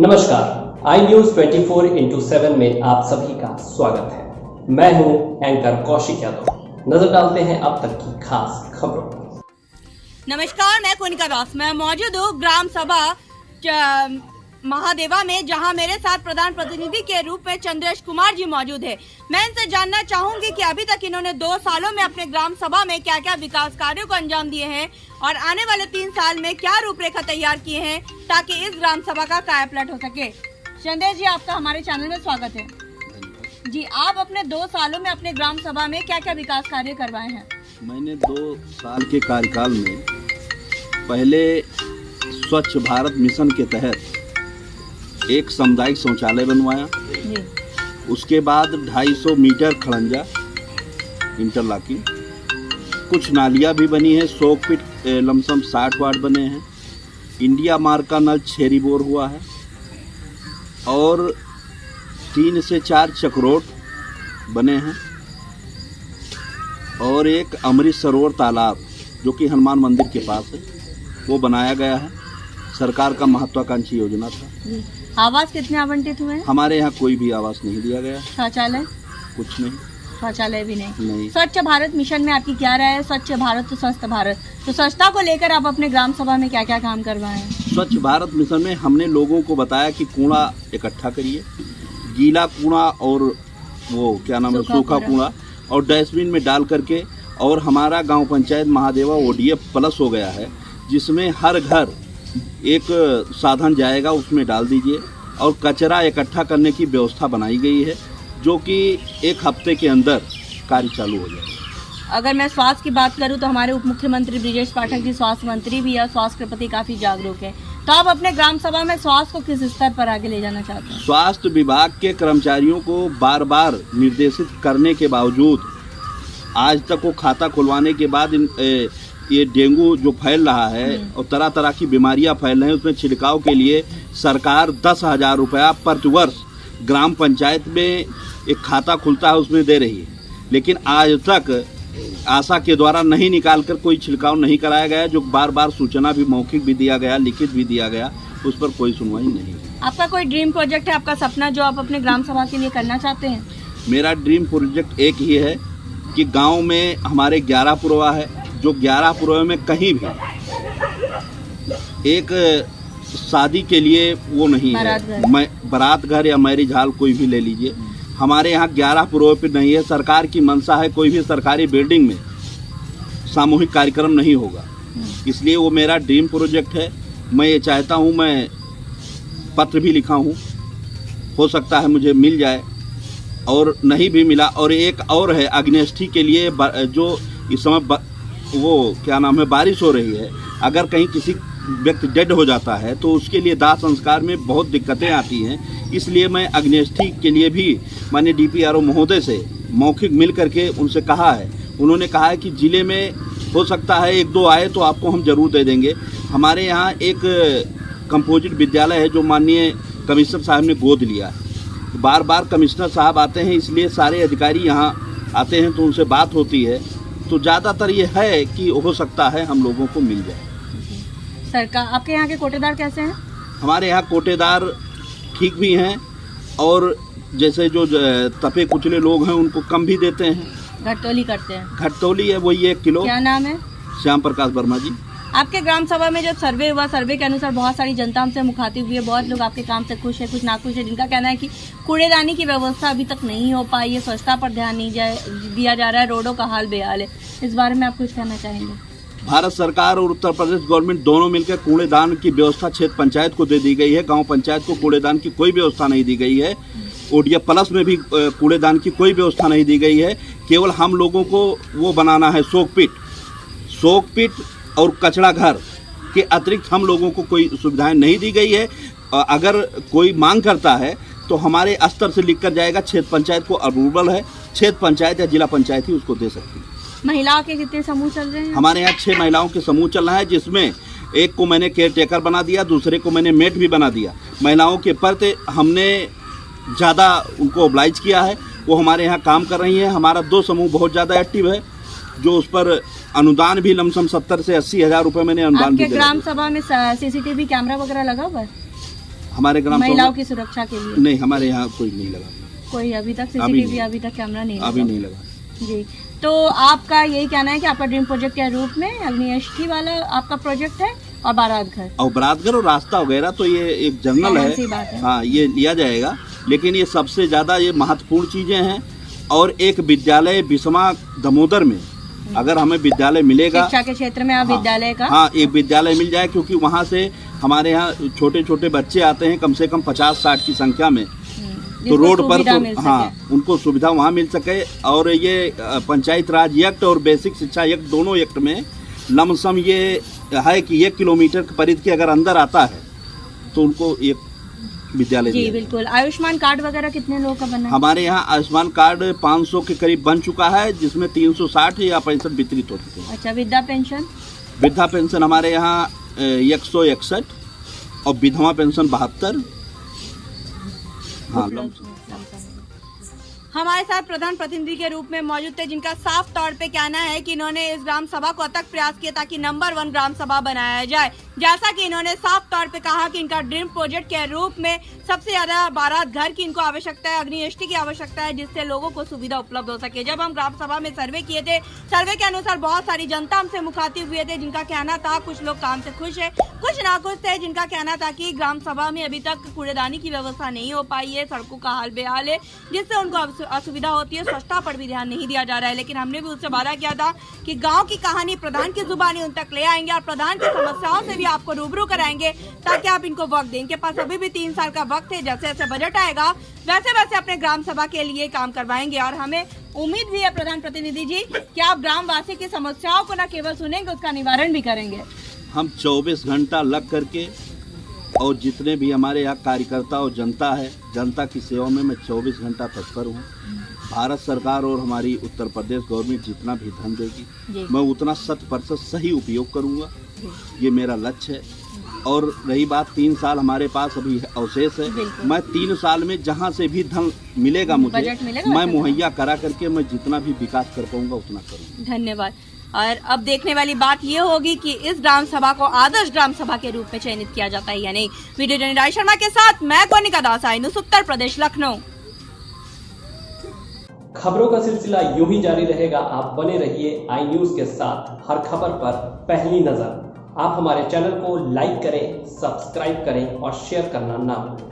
नमस्कार, आई news 24x7 में आप सभी का स्वागत है। मैं हूं एंकर कौशिक यादव। नजर डालते हैं अब तक की खास खबरों पर। नमस्कार, मैं कोनिका दास। मैं मौजूद हूँ ग्राम सभा महादेवा में, जहां मेरे साथ प्रधान प्रतिनिधि के रूप में चंद्रेश कुमार जी मौजूद है। मैं इनसे जानना चाहूंगी कि अभी तक इन्होंने 2 सालों में अपने ग्राम सभा में क्या क्या विकास कार्यों को अंजाम दिए हैं और आने वाले 3 साल में क्या रूपरेखा तैयार किए हैं ताकि इस ग्राम सभा का कायापलट हो सके। चंद्रेश जी, आपका हमारे चैनल में स्वागत है। जी, आप अपने 2 सालों में अपने ग्राम सभा में क्या क्या विकास कार्य करवाए हैं? मैंने 2 साल के कार्यकाल में पहले स्वच्छ भारत मिशन के तहत एक सामुदायिक शौचालय बनवाया। उसके बाद 250 मीटर खड़ंजा इंटरलॉकिंग, कुछ नालियाँ भी बनी हैं, 100 फीट लमसम 60 वार्ड बने हैं, इंडिया मार्ग का नल 6 रिबोर हुआ है और 3 से 4 चक्रोट बने हैं और एक अमृत सरोवर तालाब जो कि हनुमान मंदिर के पास है वो बनाया गया है। सरकार का महत्वाकांक्षी योजना था। आवास कितने आवंटित हुए हैं? हमारे यहाँ कोई भी आवास नहीं दिया गया। शौचालय? कुछ नहीं। शौचालय भी नहीं। नहीं। स्वच्छ भारत मिशन में आपकी क्या राय है? स्वच्छ भारत तो स्वस्थ भारत, तो स्वच्छता को लेकर आप अपने ग्राम सभा में क्या क्या काम करवाए हैं? स्वच्छ भारत मिशन में हमने लोगों को बताया कि कूड़ा इकट्ठा करिए, गीला कूड़ा और वो क्या नाम है सूखा कूड़ा और डस्टबिन में डाल करके। और हमारा गांव पंचायत महादेवा ODF प्लस हो गया है जिसमें हर घर एक साधन जाएगा, उसमें डाल दीजिए और कचरा इकट्ठा करने की व्यवस्था बनाई गई है जो कि 1 हफ्ते के अंदर कार्य चालू हो जाएगा। अगर मैं स्वास्थ्य की बात करूं तो हमारे उप मुख्यमंत्री ब्रिजेश पाठक जी स्वास्थ्य मंत्री भी है, स्वास्थ्य के प्रति काफ़ी जागरूक है। तो आप अपने ग्राम सभा में स्वास्थ्य को किस स्तर पर आगे ले जाना चाहते हैं? स्वास्थ्य विभाग के कर्मचारियों को बार बार निर्देशित करने के बावजूद आज तक वो खाता खुलवाने के बाद ये डेंगू जो फैल रहा है और तरह तरह की बीमारियां फैल रही हैं, उसमें छिड़काव के लिए सरकार 10,000 रुपया प्रतिवर्ष ग्राम पंचायत में एक खाता खुलता है उसमें दे रही है, लेकिन आज तक आशा के द्वारा नहीं निकालकर कोई छिड़काव नहीं कराया गया। जो बार बार सूचना भी मौखिक भी दिया गया, लिखित भी दिया गया, उस पर कोई सुनवाई नहीं। आपका कोई ड्रीम प्रोजेक्ट है, आपका सपना जो आप अपने ग्राम सभा के लिए करना चाहते हैं? मेरा ड्रीम प्रोजेक्ट एक ही है कि गाँव में हमारे 11 पुरवा है, जो 11 पुरवे में कहीं भी एक शादी के लिए वो नहीं है, बारात घर या मैरिज हॉल कोई भी ले लीजिए, हमारे यहाँ 11 पुरवे पे नहीं है। सरकार की मंशा है कोई भी सरकारी बिल्डिंग में सामूहिक कार्यक्रम नहीं होगा, इसलिए वो मेरा ड्रीम प्रोजेक्ट है। मैं ये चाहता हूँ, मैं पत्र भी लिखा हूँ, हो सकता है मुझे मिल जाए और नहीं भी मिला। और एक और है अग्नेष्ठी के लिए जो इस समय वो क्या नाम है बारिश हो रही है, अगर कहीं किसी व्यक्ति डेड हो जाता है तो उसके लिए दाह संस्कार में बहुत दिक्कतें आती हैं, इसलिए मैं अग्नेष्ठी के लिए भी मैंने DPRO महोदय से मौखिक मिल करके उनसे कहा है। उन्होंने कहा है कि ज़िले में हो सकता है 1-2 आए तो आपको हम ज़रूर दे देंगे। हमारे यहाँ एक कंपोजिट विद्यालय है जो माननीय कमिश्नर साहब ने गोद लिया है। बार बार कमिश्नर साहब आते हैं, इसलिए सारे अधिकारी यहाँ आते हैं तो उनसे बात होती है, तो ज़्यादातर ये है कि हो सकता है हम लोगों को मिल जाए। सरकार, आपके यहाँ के कोटेदार कैसे हैं? हमारे यहाँ कोटेदार ठीक भी हैं और जैसे जो तपे कुचले लोग हैं उनको कम भी देते हैं। घटतौली करते हैं? घटतौली है वही 1 किलो। क्या नाम है? श्याम प्रकाश वर्मा जी। आपके ग्राम सभा में जब सर्वे हुआ, सर्वे के अनुसार बहुत सारी जनता हमसे मुखातिब हुई है, बहुत लोग आपके काम से खुश है, कुछ नाखुश है, जिनका कहना है कि कूड़ेदानी की व्यवस्था अभी तक नहीं हो पाई है, स्वच्छता पर ध्यान नहीं दिया जा रहा है, रोडों का हाल बेहाल है। इस बारे में आप कुछ कहना चाहेंगे? भारत सरकार और उत्तर प्रदेश गवर्नमेंट दोनों मिलकर कूड़ेदान की व्यवस्था क्षेत्र पंचायत को दे दी गई है। गांव पंचायत को कूड़ेदान की कोई व्यवस्था नहीं दी गई है। ODF प्लस में भी कूड़ेदान की कोई व्यवस्था नहीं दी गई है। केवल हम लोगों को वो बनाना है शोक पिट और कचरा घर के अतिरिक्त हम लोगों को कोई सुविधाएं नहीं दी गई है। अगर कोई मांग करता है तो हमारे स्तर से लिख कर जाएगा, क्षेत्र पंचायत को अप्रूवल है, क्षेत्र पंचायत या जिला पंचायत ही उसको दे सकती है। महिलाओं के कितने समूह चल रहे हैं? हमारे यहाँ 6 महिलाओं के समूह चल रहा है, जिसमें एक को मैंने केयर टेकर बना दिया, दूसरे को मैंने मेट भी बना दिया। महिलाओं के प्रति हमने ज़्यादा उनको ओब्लाइज किया है, वो हमारे यहाँ काम कर रही हैं। हमारा 2 समूह बहुत ज़्यादा एक्टिव है, जो उस पर अनुदान भी लमसम 70 से 80 हज़ार रुपये मैंने अनुदान भी दिया। ग्राम सभा में CCTV कैमरा वगैरह लगा हुआ है? हमारे ग्राम महिलाओं की सुरक्षा के लिए? नहीं, हमारे यहाँ कोई नहीं लगा। कोई अभी तक सीसीटीवी अभी तक कैमरा नहीं लगा? अभी नहीं लगा जी। तो आपका यही कहना है कि आपका ड्रीम प्रोजेक्ट के रूप में अग्निष्टि वाला आपका प्रोजेक्ट है और बारात घर और रास्ता वगैरह तो ये एक जंगल है, हाँ, ये लिया जाएगा। लेकिन ये सबसे ज्यादा ये महत्वपूर्ण चीजें हैं। और एक विद्यालय बिस्मा दामोदर में अगर हमें विद्यालय मिलेगा, शिक्षा के क्षेत्र में आप विद्यालय का, हाँ, एक विद्यालय मिल जाए, क्योंकि वहाँ से हमारे यहाँ छोटे छोटे बच्चे आते हैं कम से कम 50-60 की संख्या में, तो रोड पर तो हाँ उनको सुविधा वहाँ मिल सके। और ये पंचायत राज एक्ट और बेसिक शिक्षा एक्ट दोनों एक्ट में लमसम ये है कि 1 किलोमीटर की परिधि के अगर अंदर आता है तो उनको एक विद्यालय। जी बिल्कुल। आयुष्मान कार्ड वगैरह कितने लोगों का बना है? हमारे यहाँ आयुष्मान कार्ड 500 के करीब बन चुका है, जिसमें 360 या 65 वितरित हो चुके हैं। अच्छा, वृद्धा पेंशन हमारे यहाँ 161 और विधवा पेंशन 72। हाँ, हमारे साथ प्रधान प्रतिनिधि के रूप में मौजूद थे, जिनका साफ तौर पे कहना है कि इन्होंने इस ग्राम सभा को अथक प्रयास किया ताकि नंबर 1 ग्राम सभा बनाया जाए। जैसा कि इन्होंने साफ तौर पे कहा कि इनका ड्रीम प्रोजेक्ट के रूप में सबसे ज्यादा बारात घर की इनको आवश्यकता है, अग्निष्टि की आवश्यकता है, जिससे लोगों को सुविधा उपलब्ध हो सके। जब हम ग्राम सभा में सर्वे किए थे, सर्वे के अनुसार बहुत सारी जनता हमसे मुखातिब हुए थे, जिनका कहना था कुछ लोग काम से खुश है, कुछ नाखुश थे, जिनका कहना था कि ग्राम सभा में अभी तक कूड़ेदानी की व्यवस्था नहीं हो पाई है, सड़कों का हाल बेहाल है, जिससे उनको असुविधा होती है, स्वच्छता पर भी ध्यान नहीं दिया जा रहा है। लेकिन हमने भी उससे वादा किया था कि गांव की कहानी प्रधान की जुबानी उन तक ले आएंगे और प्रधान की समस्याओं से भी आपको रूबरू कराएंगे, ताकि आप इनको वक्त दें। इनके पास अभी भी 3 साल का वक्त है, जैसे जैसे बजट आएगा वैसे वैसे अपने ग्राम सभा के लिए काम करवाएंगे। और हमें उम्मीद भी है प्रधान प्रतिनिधि जी कि आप ग्रामवासी की समस्याओं को न केवल सुनेंगे, उसका निवारण भी करेंगे। हम 24 घंटा लग करके, और जितने भी हमारे यहाँ कार्यकर्ता और जनता है, जनता की सेवा में मैं 24 घंटा तत्पर हूँ। भारत सरकार और हमारी उत्तर प्रदेश गवर्नमेंट जितना भी धन देगी मैं उतना 100% सही उपयोग करूँगा, ये मेरा लक्ष्य है। और रही बात 3 साल हमारे पास अभी अवशेष है, मैं 3 साल में जहाँ से भी धन मिलेगा मुझे मैं मुहैया करा करके मैं जितना भी विकास कर पाऊँगा उतना करूँगा। धन्यवाद। और अब देखने वाली बात ये होगी कि इस ग्राम सभा को आदर्श ग्राम सभा के रूप में चयनित किया जाता है या नहीं। वीडियो जर्नलिस्ट राज शर्मा के साथ मैं कोनिका दास, आई न्यूज़ उत्तर प्रदेश, लखनऊ। खबरों का सिलसिला यूं ही जारी रहेगा। आप बने रहिए आई न्यूज़ के साथ, हर खबर पर पहली नजर। आप हमारे चैनल को लाइक करें, सब्सक्राइब करें और शेयर करना ना भूलें।